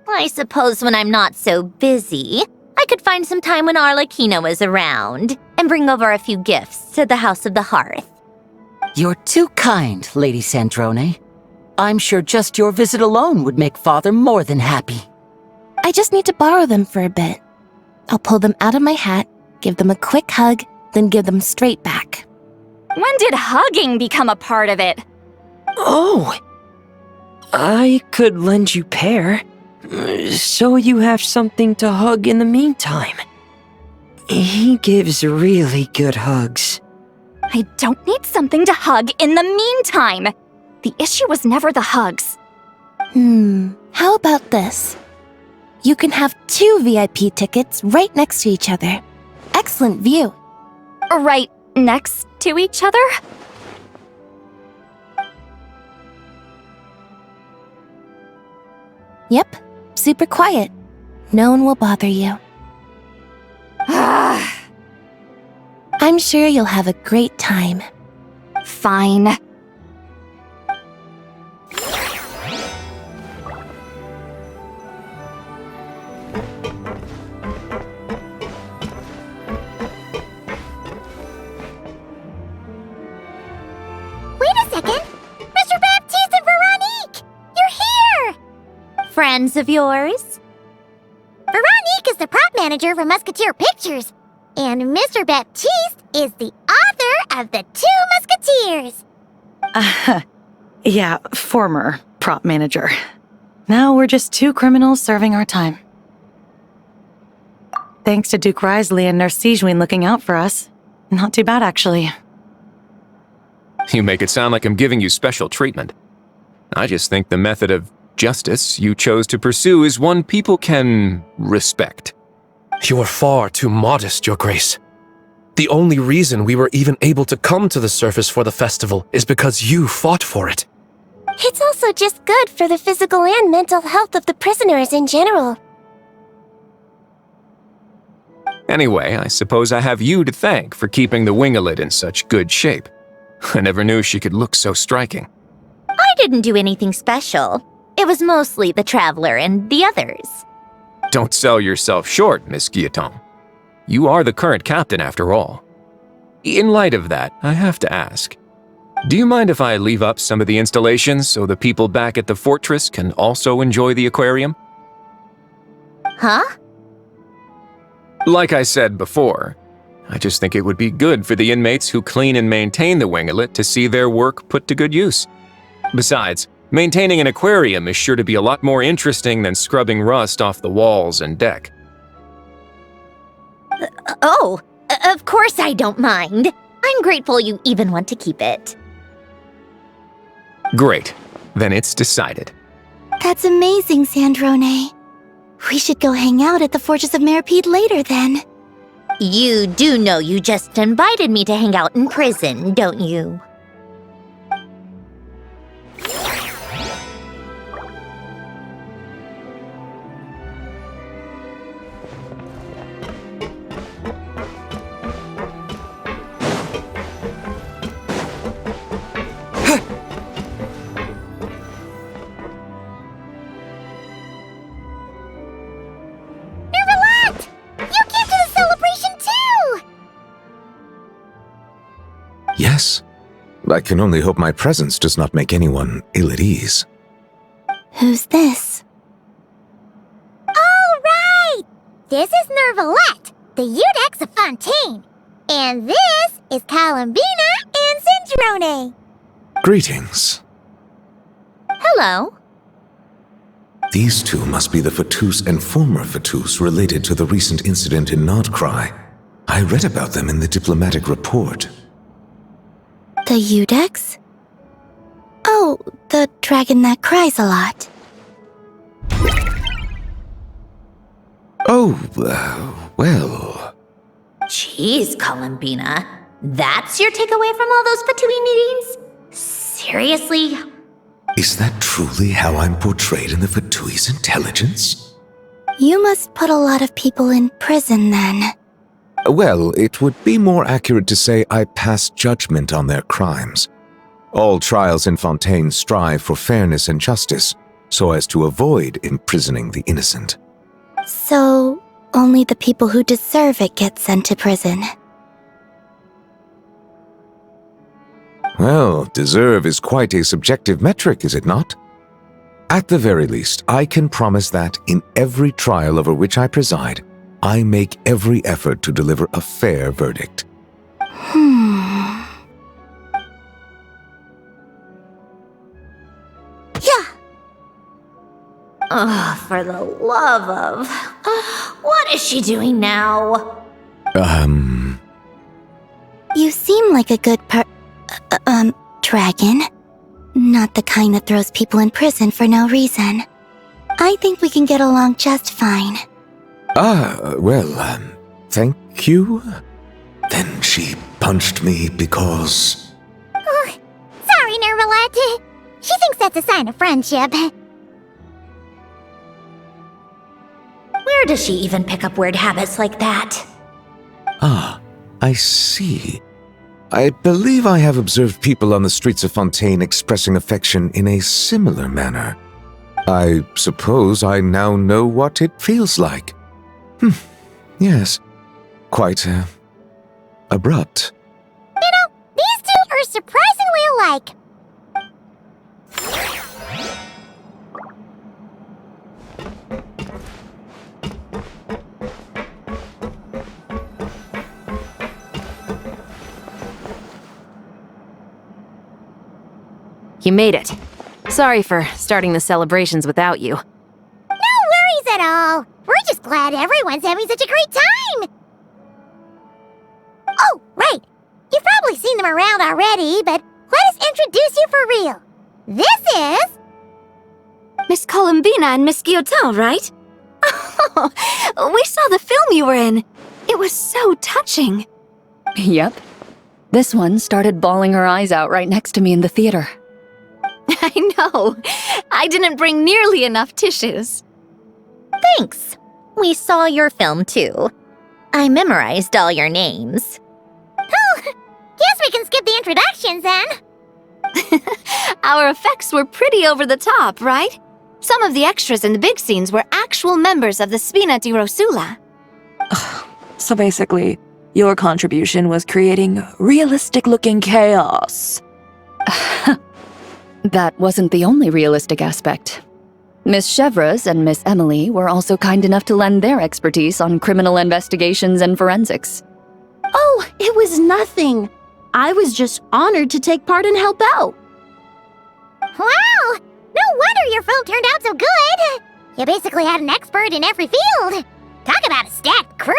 I suppose when I'm not so busy, I could find some time when Arlecchino is around and bring over a few gifts to the House of the Hearth. You're too kind, Lady Sandrone. I'm sure just your visit alone would make Father more than happy. I just need to borrow them for a bit. I'll pull them out of my hat, give them a quick hug, then give them straight back. When did hugging become a part of it? Oh! I could lend you pair, so you have something to hug in the meantime. He gives really good hugs. I don't need something to hug in the meantime. The issue was never the hugs. How about this? You can have 2 VIP tickets right next to each other. Excellent view. Right next to each other? Yep, super quiet. No one will bother you. I'm sure you'll have a great time. Fine. Wait a second! Mr. Baptiste and Veronique! You're here! Friends of yours? Veronique is the prop manager for Musketeer Pictures, and Mr. Baptiste is the author of The 2 Musketeers. Yeah, former prop manager. Now we're just 2 criminals serving our time. Thanks to Duke Risley and Nurse Sigewin looking out for us. Not too bad, actually. You make it sound like I'm giving you special treatment. I just think the method of justice you chose to pursue is one people can respect. You are far too modest, Your Grace. The only reason we were even able to come to the surface for the festival is because you fought for it. It's also just good for the physical and mental health of the prisoners in general. Anyway, I suppose I have you to thank for keeping the Wingalet in such good shape. I never knew she could look so striking. I didn't do anything special. It was mostly the Traveler and the others. Don't sell yourself short, Miss Guillotin. You are the current captain, after all. In light of that, I have to ask, do you mind if I leave up some of the installations so the people back at the fortress can also enjoy the aquarium? Huh? Like I said before, I just think it would be good for the inmates who clean and maintain the Wingalet to see their work put to good use. Besides, maintaining an aquarium is sure to be a lot more interesting than scrubbing rust off the walls and deck. Of course I don't mind. I'm grateful you even want to keep it. Great. Then it's decided. That's amazing, Sandrone. We should go hang out at the Fortress of Meripede later, then. You do know you just invited me to hang out in prison, don't you? Yes. I can only hope my presence does not make anyone ill at ease. Who's this? All right! This is Nervalette, the Eudex of Fontaine. And this is Columbina and Sandrone. Greetings. Hello. These 2 must be the Fatus and former Fatus related to the recent incident in Nodcry. I read about them in the diplomatic report. The Eudex? Oh, the dragon that cries a lot. Oh, well... Jeez, Columbina. That's your takeaway from all those Fatui meetings? Seriously? Is that truly how I'm portrayed in the Fatui's intelligence? You must put a lot of people in prison, then. Well, it would be more accurate to say I pass judgment on their crimes. All trials in Fontaine strive for fairness and justice, so as to avoid imprisoning the innocent. So, only the people who deserve it get sent to prison. Well, deserve is quite a subjective metric, is it not? At the very least, I can promise that in every trial over which I preside, I make every effort to deliver a fair verdict. Yeah. Oh, for the love of... what is she doing now? You seem like a good dragon. Not the kind that throws people in prison for no reason. I think we can get along just fine. Well, thank you. Then she punched me because... Oh, sorry, Nervalette. She thinks that's a sign of friendship. Where does she even pick up weird habits like that? Ah, I see. I believe I have observed people on the streets of Fontaine expressing affection in a similar manner. I suppose I now know what it feels like. Yes. Quite, abrupt. You know, these two are surprisingly alike. You made it. Sorry for starting the celebrations without you. No worries at all. We're just glad everyone's having such a great time. Oh, right. You've probably seen them around already, but let us introduce you for real. This is... Miss Columbina and Miss Guillotin, right? Oh, we saw the film you were in. It was so touching. Yep. This one started bawling her eyes out right next to me in the theater. I know. I didn't bring nearly enough tissues. Thanks. We saw your film too. I memorized all your names. Oh, guess we can skip the introductions then. Our effects were pretty over the top, right? Some of the extras in the big scenes were actual members of the Spina di Rosula. So basically, your contribution was creating realistic-looking chaos. That wasn't the only realistic aspect. Miss Chevreuse and Miss Emily were also kind enough to lend their expertise on criminal investigations and forensics. Oh, it was nothing. I was just honored to take part and help out. Wow! No wonder your film turned out so good! You basically had an expert in every field. Talk about a stacked crew!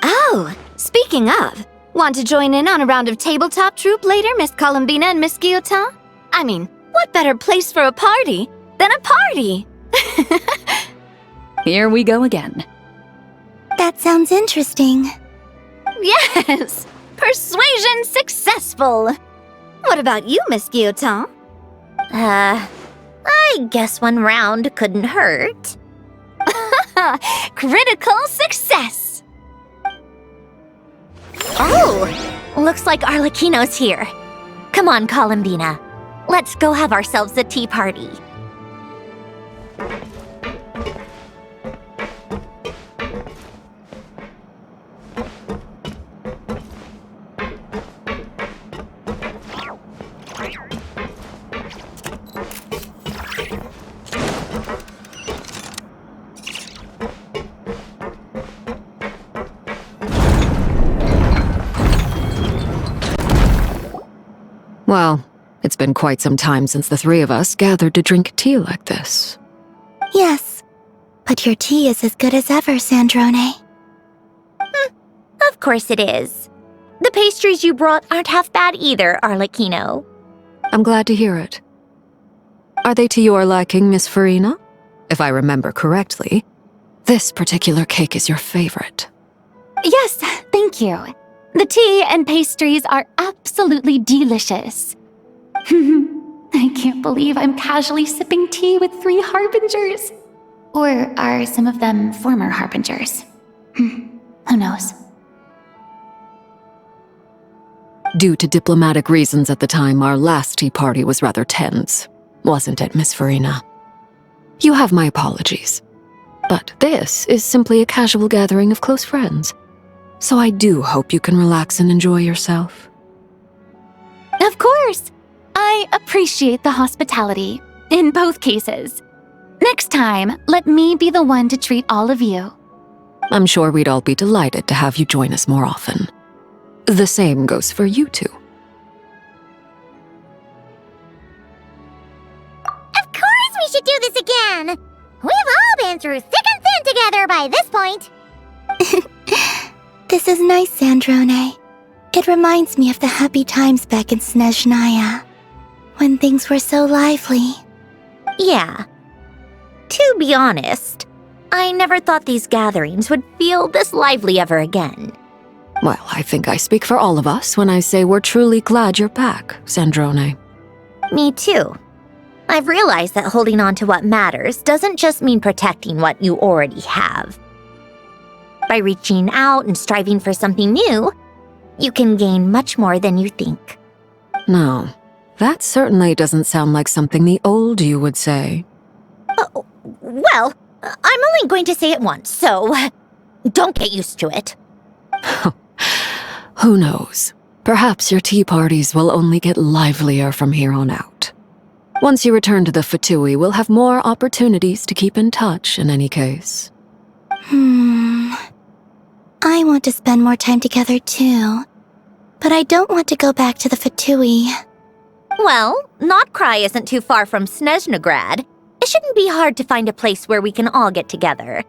Oh, speaking of, want to join in on a round of tabletop troupe later, Miss Columbina and Miss Guillotin? I mean, what better place for a party than a party? Here we go again. That sounds interesting. Yes! Persuasion successful! What about you, Miss Guillotin? I guess one round couldn't hurt. Critical success! Oh, looks like Arlecchino's here. Come on, Columbina. Let's go have ourselves a tea party. Well, it's been quite some time since the three of us gathered to drink tea like this. Yes, but your tea is as good as ever, Sandrone. Of course it is. The pastries you brought aren't half bad either, Arlecchino. I'm glad to hear it. Are they to your liking, Miss Farina? If I remember correctly, this particular cake is your favorite. Yes, thank you. The tea and pastries are absolutely delicious. I can't believe I'm casually sipping tea with 3 harbingers. Or are some of them former harbingers? Who knows? Due to diplomatic reasons at the time, our last tea party was rather tense, wasn't it, Miss Farina? You have my apologies. But this is simply a casual gathering of close friends. So I do hope you can relax and enjoy yourself. Of course! I appreciate the hospitality, in both cases. Next time, let me be the one to treat all of you. I'm sure we'd all be delighted to have you join us more often. The same goes for you two. Of course we should do this again! We've all been through thick and thin together by this point. This is nice, Sandrone. It reminds me of the happy times back in Snezhnaya, when things were so lively. Yeah. To be honest, I never thought these gatherings would feel this lively ever again. Well, I think I speak for all of us when I say we're truly glad you're back, Sandrone. Me too. I've realized that holding on to what matters doesn't just mean protecting what you already have. By reaching out and striving for something new, you can gain much more than you think. No, that certainly doesn't sound like something the old you would say. Well, I'm only going to say it once, so don't get used to it. Who knows? Perhaps your tea parties will only get livelier from here on out. Once you return to the Fatui, we'll have more opportunities to keep in touch in any case. I want to spend more time together too, but I don't want to go back to the Fatui. Well, Notcry isn't too far from Snezhnograd. It shouldn't be hard to find a place where we can all get together.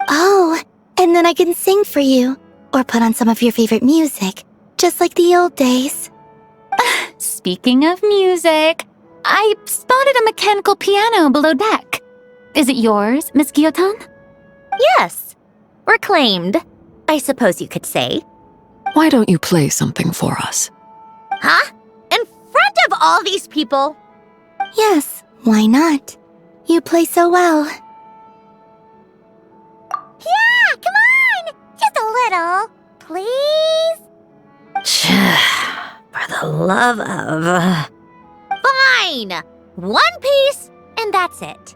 Oh, and then I can sing for you, or put on some of your favorite music, just like the old days. Speaking of music, I spotted a mechanical piano below deck. Is it yours, Miss Guillotin? Yes. Reclaimed, I suppose you could say. Why don't you play something for us? Huh? In front of all these people? Yes, why not? You play so well. Yeah, come on! Just a little, please? For the love of... Fine! One piece, and that's it.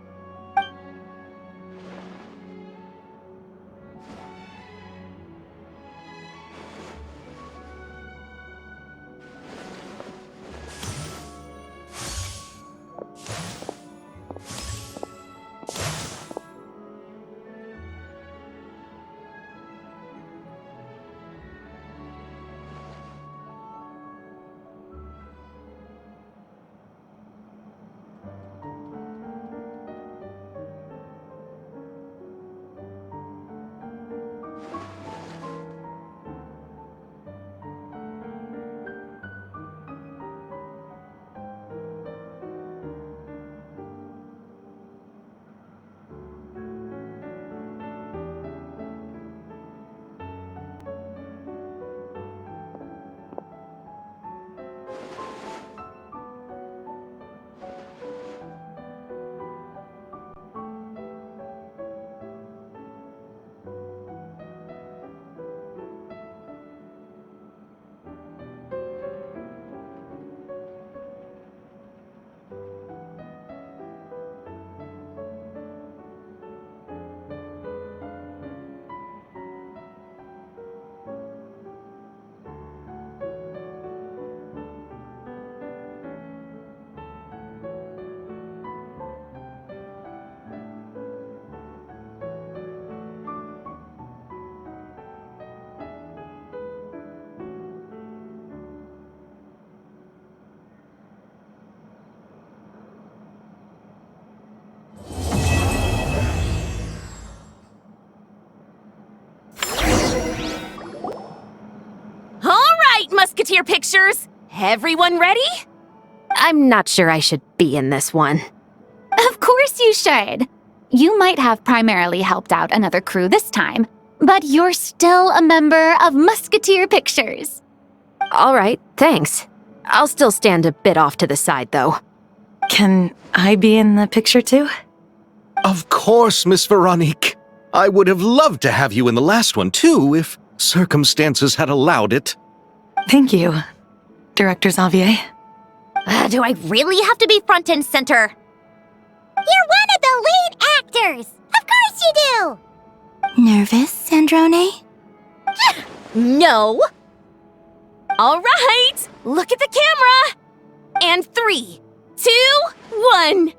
Musketeer pictures! Everyone ready? I'm not sure I should be in this one. Of course you should. You might have primarily helped out another crew this time, but you're still a member of Musketeer Pictures. All right, thanks. I'll still stand a bit off to the side, though. Can I be in the picture too? Of course, Miss Veronique. I would have loved to have you in the last one too, if circumstances had allowed it. Thank you. Director Xavier. Do I really have to be front and center? You're one of the lead actors! Of course you do! Nervous, Sandrone? No! All right, look at the camera! And 3, 2, 1.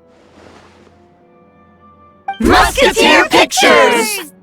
Musketeer Pictures!